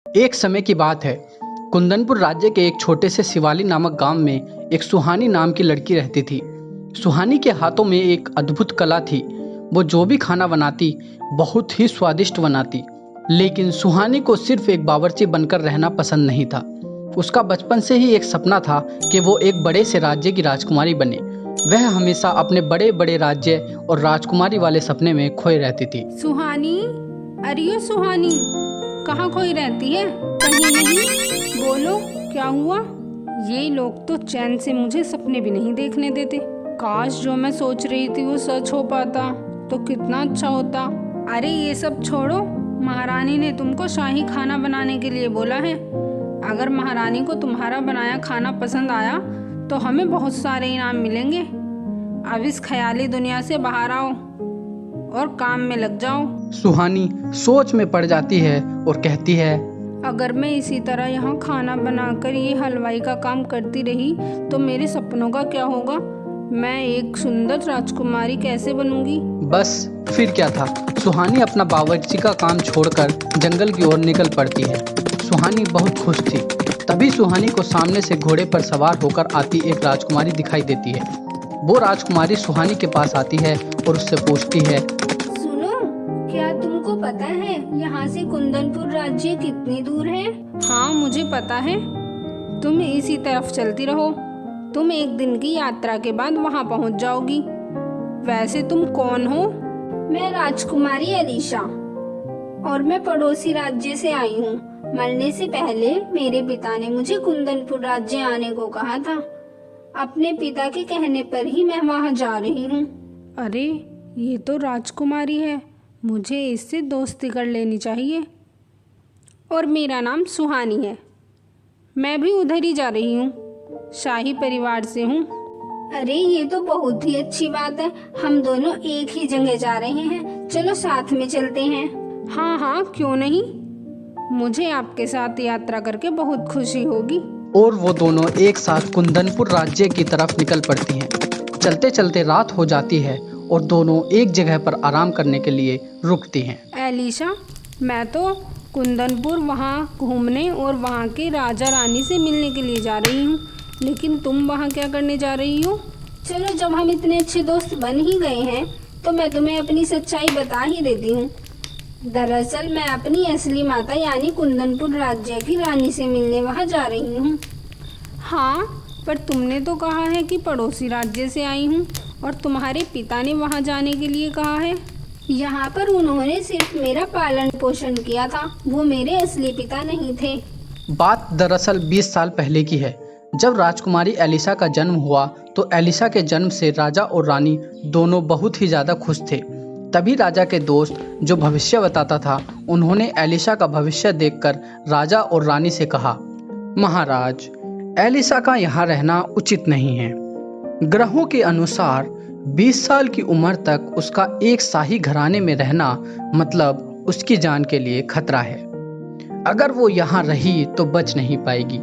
एक समय की बात है। कुंदनपुर राज्य के एक छोटे से शिवाली नामक गांव में एक सुहानी नाम की लड़की रहती थी। सुहानी के हाथों में एक अद्भुत कला थी। वो जो भी खाना बनाती बहुत ही स्वादिष्ट बनाती। लेकिन सुहानी को सिर्फ एक बावर्ची बनकर रहना पसंद नहीं था। उसका बचपन से ही एक सपना था कि वो एक बड़े से राज्य की राजकुमारी बने। वह हमेशा अपने बड़े बड़े राज्य और राजकुमारी वाले सपने में खोए रहती थी। सुहानी, अरे ओ सुहानी, कहाँ खोई रहती है? कहीं नहीं? बोलो, क्या हुआ? ये लोग तो चैन से मुझे सपने भी नहीं देखने देते। काश जो मैं सोच रही थी वो सच हो पाता तो कितना अच्छा होता। अरे ये सब छोड़ो, महारानी ने तुमको शाही खाना बनाने के लिए बोला है। अगर महारानी को तुम्हारा बनाया खाना पसंद आया तो हमें बहुत सारे इनाम मिलेंगे। अब इस ख्याली दुनिया से बाहर आओ और काम में लग जाओ। सुहानी सोच में पड़ जाती है और कहती है, अगर मैं इसी तरह यहाँ खाना बनाकर ये हलवाई का काम करती रही तो मेरे सपनों का क्या होगा? मैं एक सुंदर राजकुमारी कैसे बनूंगी? बस फिर क्या था। सुहानी अपना बावर्ची का काम छोड़कर जंगल की ओर निकल पड़ती है। सुहानी बहुत खुश थी। तभी सुहानी को सामने से घोड़े पर सवार होकर आती एक राजकुमारी दिखाई देती है। वो राजकुमारी सुहानी के पास आती है और उससे पूछती है, सुनो, क्या तुमको पता है यहाँ से कुंदनपुर राज्य कितनी दूर है? हाँ, मुझे पता है। तुम इसी तरफ चलती रहो। तुम एक दिन की यात्रा के बाद वहाँ पहुँच जाओगी। वैसे तुम कौन हो? मैं राजकुमारी एलिशा और मैं पड़ोसी राज्य से आई हूँ। मरने से पहले मेरे पिता ने मुझे कुंदनपुर राज्य आने को कहा था। अपने पिता के कहने पर ही मैं वहाँ जा रही हूँ। अरे, ये तो राजकुमारी है। मुझे इससे दोस्ती कर लेनी चाहिए। और मेरा नाम सुहानी है। मैं भी उधर ही जा रही हूँ। शाही परिवार से हूँ। अरे, ये तो बहुत ही अच्छी बात है। हम दोनों एक ही जगह जा रहे हैं। चलो साथ में चलते हैं। हाँ हाँ, क्यों नहीं। मुझे आपके साथ यात्रा करके बहुत खुशी होगी। और वो दोनों एक साथ कुंदनपुर राज्य की तरफ निकल पड़ती हैं। चलते चलते रात हो जाती है और दोनों एक जगह पर आराम करने के लिए रुकती हैं। एलिशा, मैं तो कुंदनपुर वहाँ घूमने और वहाँ के राजा रानी से मिलने के लिए जा रही हूँ। लेकिन तुम वहाँ क्या करने जा रही हो? चलो, जब हम इतने अच्छे दोस्त बन ही गए हैं तो मैं तुम्हें अपनी सच्चाई बता ही देती हूँ। दरअसल मैं अपनी असली माता यानी कुंदनपुर राज्य की रानी से मिलने वहाँ जा रही हूँ। हाँ, पर तुमने तो कहा है कि पड़ोसी राज्य से आई हूँ और तुम्हारे पिता ने वहाँ जाने के लिए कहा है। यहाँ पर उन्होंने सिर्फ मेरा पालन पोषण किया था। वो मेरे असली पिता नहीं थे। बात दरअसल 20 साल पहले की है। जब राजकुमारी एलिशा का जन्म हुआ तो एलिशा के जन्म से राजा और रानी दोनों बहुत ही ज़्यादा खुश थे। तभी राजा के दोस्त जो भविष्य बताता था, उन्होंने एलिशा का भविष्य देखकर राजा और रानी से कहा, महाराज, एलिशा का यहाँ रहना उचित नहीं है। ग्रहों के अनुसार 20 साल की उम्र तक उसका एक शाही घराने में रहना मतलब उसकी जान के लिए खतरा है। अगर वो यहाँ रही तो बच नहीं पाएगी।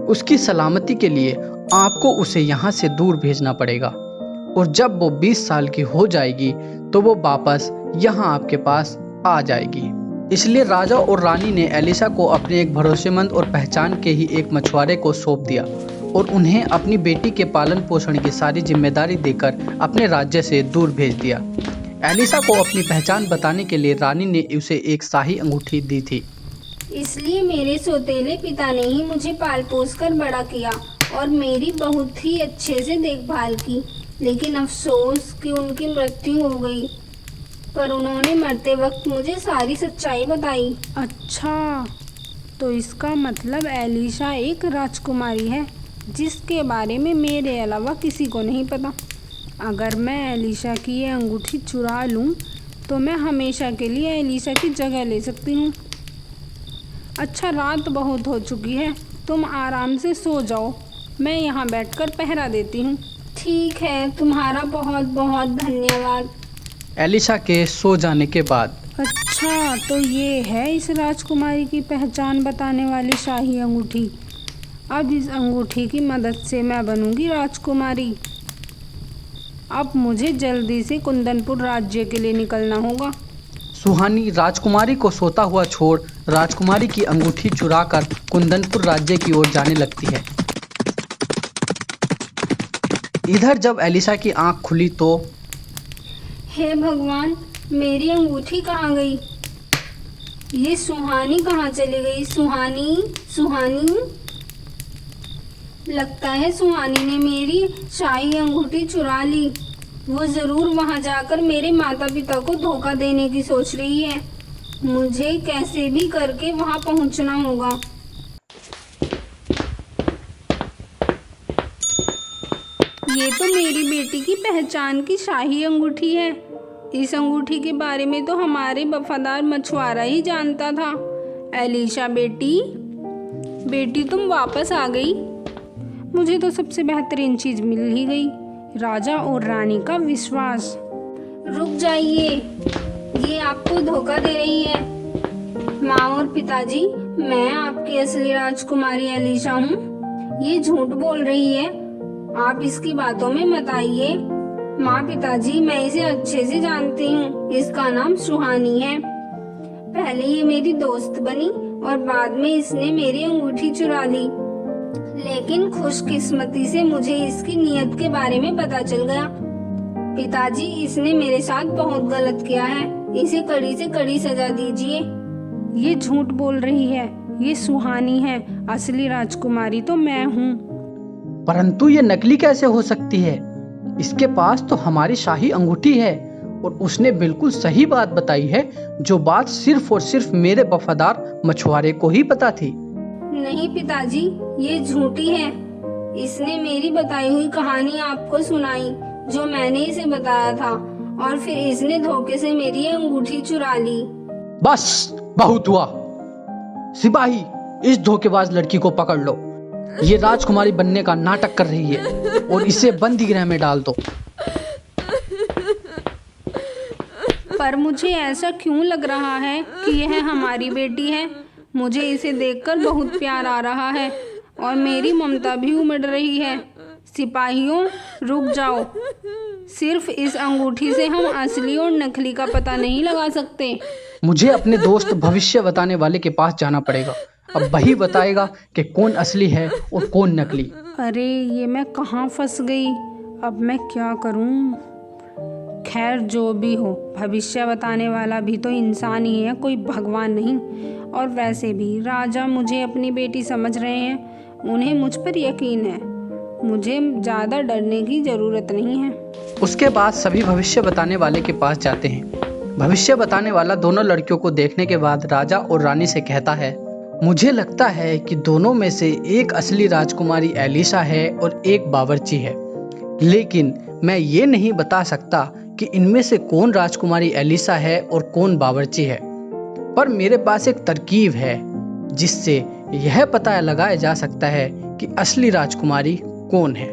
उसकी सलामती के लिए आपको उसे यहाँ से दूर भेजना पड़ेगा और जब वो 20 साल की हो जाएगी तो वो वापस यहाँ आपके पास आ जाएगी। इसलिए राजा और रानी ने एलिशा को अपने एक भरोसेमंद और पहचान के ही एक मछुआरे को सौंप दिया और उन्हें अपनी बेटी के पालन पोषण की सारी जिम्मेदारी देकर अपने राज्य से दूर भेज दिया। एलिशा को अपनी पहचान बताने के लिए रानी ने उसे एक शाही अंगूठी दी थी। इसलिए मेरे सौतेले पिता ने ही मुझे पाल पोस कर बड़ा किया और मेरी बहुत ही अच्छे से देखभाल की। लेकिन अफसोस कि उनकी मृत्यु हो गई, पर उन्होंने मरते वक्त मुझे सारी सच्चाई बताई। अच्छा, तो इसका मतलब एलिशा एक राजकुमारी है जिसके बारे में मेरे अलावा किसी को नहीं पता। अगर मैं एलिशा की ये अंगूठी चुरा लूँ तो मैं हमेशा के लिए एलिशा की जगह ले सकती हूँ। अच्छा, रात बहुत हो चुकी है, तुम आराम से सो जाओ। मैं यहाँ बैठकर पहरा देती हूँ। ठीक है, तुम्हारा बहुत बहुत धन्यवाद। एलिशा के सो जाने के बाद। अच्छा, तो ये है इस राजकुमारी की पहचान बताने वाली शाही अंगूठी। अब इस अंगूठी की मदद से मैं बनूंगी राजकुमारी। अब मुझे जल्दी से कुंदनपुर राज्य के लिए निकलना होगा। सुहानी राजकुमारी को सोता हुआ छोड़ राजकुमारी की अंगूठी चुराकर कुंदनपुर राज्य की ओर जाने लगती है। इधर जब एलिसा की आंख खुली तो हे भगवान, मेरी अंगूठी कहाँ गई? ये सुहानी कहाँ चली गई? सुहानी, लगता है सुहानी ने मेरी शाही अंगूठी चुरा ली। वो जरूर वहां जाकर मेरे माता पिता को धोखा देने की सोच रही है। मुझे कैसे भी करके वहां पहुंचना होगा। ये तो मेरी बेटी की पहचान की शाही अंगूठी है। इस अंगूठी के बारे में तो हमारे वफादार मछुआरा ही जानता था। एलिशा बेटी तुम वापस आ गई। मुझे तो सबसे बेहतरीन चीज मिल ही गई, राजा और रानी का विश्वास। रुक जाइए, ये आपको धोखा दे रही है। माँ और पिताजी, मैं आपकी असली राजकुमारी एलिशा हूँ। ये झूठ बोल रही है, आप इसकी बातों में मत आइए। माँ पिताजी, मैं इसे अच्छे से जानती हूँ। इसका नाम सुहानी है। पहले ये मेरी दोस्त बनी और बाद में इसने मेरी अंगूठी चुरा ली। लेकिन खुशकिस्मती से मुझे इसकी नीयत के बारे में पता चल गया। पिताजी, इसने मेरे साथ बहुत गलत किया है। इसे कड़ी से कड़ी सजा दीजिए। ये झूठ बोल रही है, ये सुहानी है। असली राजकुमारी तो मैं हूँ। परंतु ये नकली कैसे हो सकती है? इसके पास तो हमारी शाही अंगूठी है और उसने बिल्कुल सही बात बताई है, जो बात सिर्फ और सिर्फ मेरे वफादार मछुआरे को ही पता थी। नहीं पिताजी, ये झूठी है। इसने मेरी बताई हुई कहानी आपको सुनाई, जो मैंने इसे बताया था, और फिर इसने धोखे से मेरी अंगूठी चुरा ली। बस बहुत हुआ। सिपाही, इस धोखेबाज लड़की को पकड़ लो। ये राजकुमारी बनने का नाटक कर रही है और इसे बंदी गृह में डाल दो। पर मुझे ऐसा क्यों लग रहा है कि यह हमारी बेटी है? मुझे इसे देखकर बहुत प्यार आ रहा है और मेरी ममता भी उमड़ रही है। सिपाहियों, रुक जाओ। सिर्फ इस अंगूठी से हम असली और नकली का पता नहीं लगा सकते। मुझे अपने दोस्त भविष्य बताने वाले के पास जाना पड़ेगा। अब वही बताएगा कि कौन असली है और कौन नकली। अरे, ये मैं कहाँ फंस गई? अब मैं क्या करूँ? खैर, जो भी हो, भविष्य बताने वाला भी तो इंसान ही है, कोई भगवान नहीं। और वैसे भी राजा मुझे अपनी बेटी समझ रहे हैं। उन्हें मुझ पर यकीन है। मुझे ज़्यादा डरने की ज़रूरत नहीं है। उसके बाद सभी भविष्य बताने वाले के पास जाते हैं। भविष्य बताने वाला दोनों लड़कियों को देखने के बाद राजा और रानी से कहता है, मुझे लगता है कि दोनों में से एक असली राजकुमारी एलिशा है और एक बावर्ची है, लेकिन मैं ये नहीं बता सकता कि इनमें से कौन राजकुमारी एलिशा है और कौन बावर्ची है। पर मेरे पास एक तरकीब है जिससे यह पता लगाया जा सकता है कि असली राजकुमारी कौन है।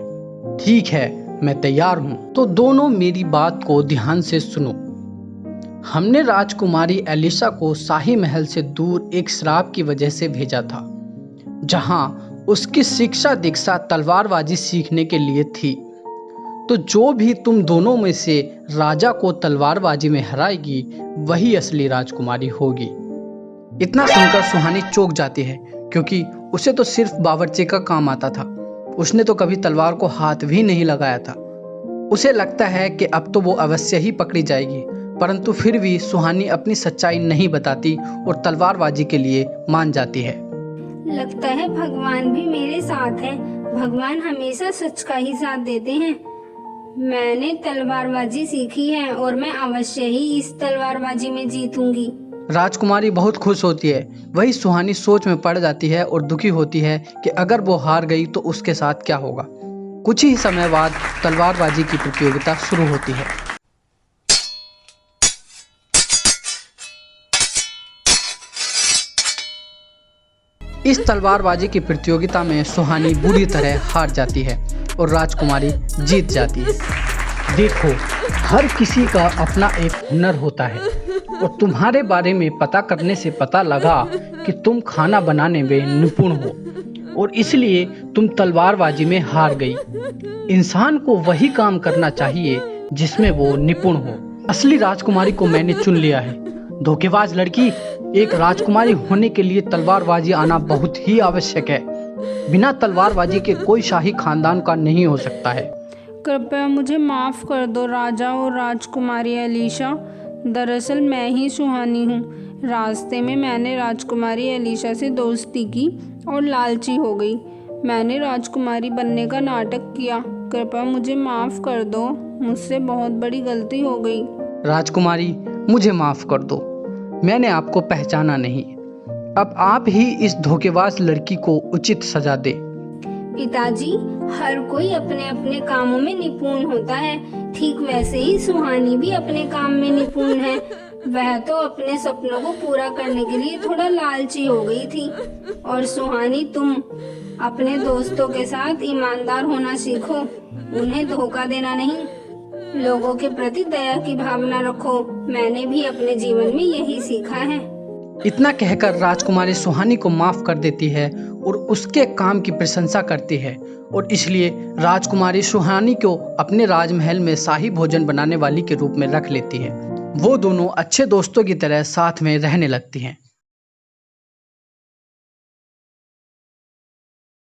ठीक है, मैं तैयार हूँ। तो दोनों मेरी बात को ध्यान से सुनो। हमने राजकुमारी एलिशा को शाही महल से दूर एक श्राप की वजह से भेजा था, जहां उसकी शिक्षा दीक्षा तलवारबाजी सीखने के लिए थी। तो जो भी तुम दोनों में से राजा को तलवारबाजी में हराएगी, वही असली राजकुमारी होगी। इतना सुनकर सुहानी चौंक जाती है, क्योंकि उसे तो सिर्फ बावर्ची का काम आता था। उसने तो कभी तलवार को हाथ भी नहीं लगाया था। उसे लगता है कि अब तो वो अवश्य ही पकड़ी जाएगी, परंतु फिर भी सुहानी अपनी सच्चाई नहीं बताती और तलवारबाजी के लिए मान जाती है। लगता है भगवान भी मेरे साथ है। भगवान हमेशा सच का ही साथ देते हैं। मैंने तलवारबाजी सीखी है और मैं अवश्य ही इस तलवारबाजी में जीतूंगी। राजकुमारी बहुत खुश होती है। वही सुहानी सोच में पड़ जाती है और दुखी होती है कि अगर वो हार गई तो उसके साथ क्या होगा। कुछ ही समय बाद तलवारबाजी की प्रतियोगिता शुरू होती है। इस तलवारबाजी की प्रतियोगिता में सुहानी बुरी तरह हार जाती है और राजकुमारी जीत जाती है। देखो, हर किसी का अपना एक हुनर होता है और तुम्हारे बारे में पता करने से पता लगा कि तुम खाना बनाने में निपुण हो और इसलिए तुम तलवारबाजी में हार गई। इंसान को वही काम करना चाहिए जिसमें वो निपुण हो। असली राजकुमारी को मैंने चुन लिया है। धोखेबाज लड़की, एक राजकुमारी होने के लिए तलवारबाजी आना बहुत ही आवश्यक है। बिना तलवारबाजी के कोई शाही खानदान का नहीं हो सकता है। कृपया मुझे माफ़ कर दो राजा और राजकुमारी एलिशा। दरअसल मैं ही सुहानी हूँ। रास्ते में मैंने राजकुमारी एलिशा से दोस्ती की और लालची हो गई। मैंने राजकुमारी बनने का नाटक किया। कृपया मुझे माफ़ कर दो, मुझसे बहुत बड़ी गलती हो गई। राजकुमारी, मुझे माफ़ कर दो, मैंने आपको पहचाना नहीं। अब आप ही इस धोखेबाज लड़की को उचित सजा दे। पिताजी, हर कोई अपने अपने कामों में निपुण होता है, ठीक वैसे ही सुहानी भी अपने काम में निपुण है। वह तो अपने सपनों को पूरा करने के लिए थोड़ा लालची हो गई थी। और सुहानी, तुम अपने दोस्तों के साथ ईमानदार होना सीखो, उन्हें धोखा देना नहीं। लोगों के प्रति दया की भावना रखो। मैंने भी अपने जीवन में यही सीखा है। इतना कहकर राजकुमारी सुहानी को माफ कर देती है और उसके काम की प्रशंसा करती है, और इसलिए राजकुमारी सुहानी को अपने राजमहल में शाही भोजन बनाने वाली के रूप में रख लेती है। वो दोनों अच्छे दोस्तों की तरह साथ में रहने लगती हैं।